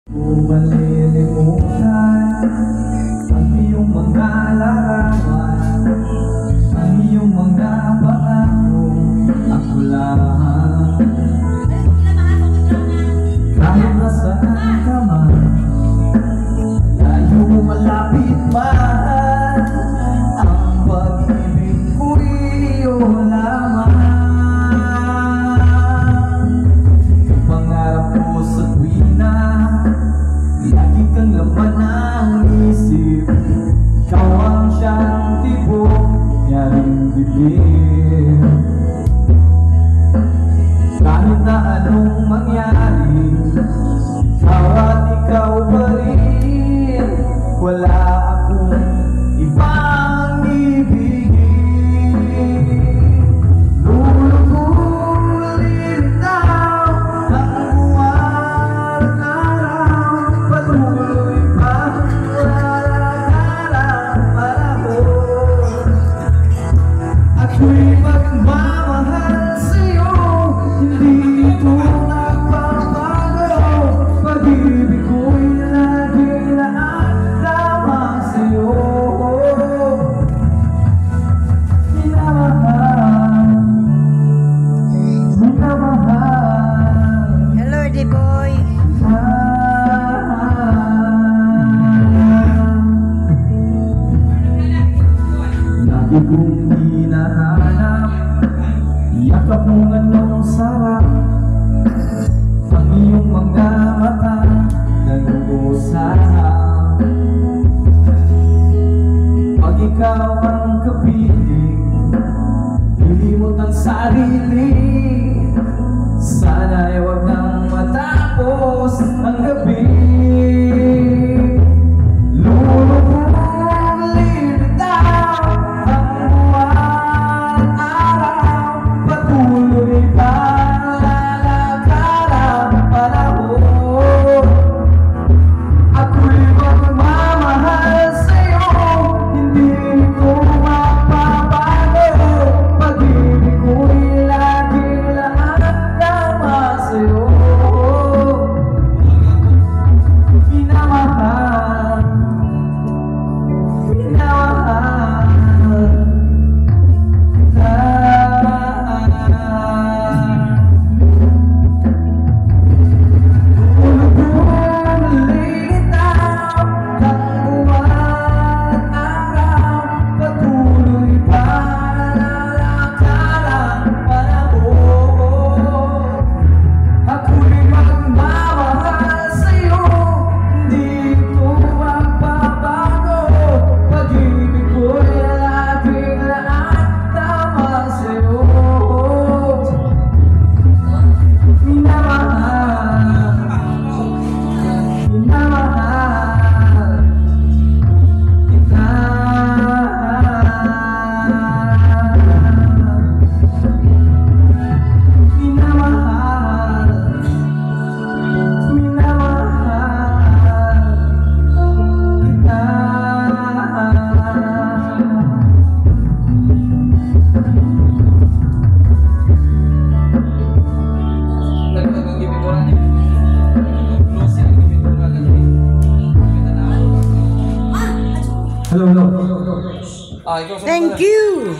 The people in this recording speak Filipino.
Malilimutan ang iyong mga larawan, ang iyong mga pangako, ako lang. Kahit nasaan ka man, layo malapit man, ang pag-ibig ko'y iyo lamang. Pangarap ko sa tuwina, lagi kang laman ng isip. Ikaw ang siyang tibok, nyaring bibig. Kahit na anong mangyari, ikaw at ikaw pa rin. Wala akong ibang ibigin. Lulubog lilitaw ang buwan at araw, patuloy pa lalakaran panahon. Ako'y magmamahal sa'yo, hindi ito nagbabago. Pag-ibig ko'y laging lamang sa'yo. Minamahal, minamahal. Hello, D-boy. Lagi kong hinahanap, yakap mong anong sarap, ang iyong mga mata nag-uusap. Pag ikaw ang kapiling, hilimot ang sarili. Sana'y huwag nang matapos ang gabi. Lulubog lilitaw ang buwan at araw, patuloy pa lalakaran panahon. Ako'y magmamahal sa'yo, hindi ito magbabago. Pag-ibig ko'y laging lamang sa'yo. Minamahal, minamahal kita. Lulubog lilitaw ang buwan at araw, patuloy pa lalakaran panahon. Ako'y magmamahal sa'yo, hindi ito magbabago. Pag-ibig ko'y laging lamang sa'yo. Minamahal, minamahal kita. Minamahal, minamahal kita. Hello, hello. Thank you.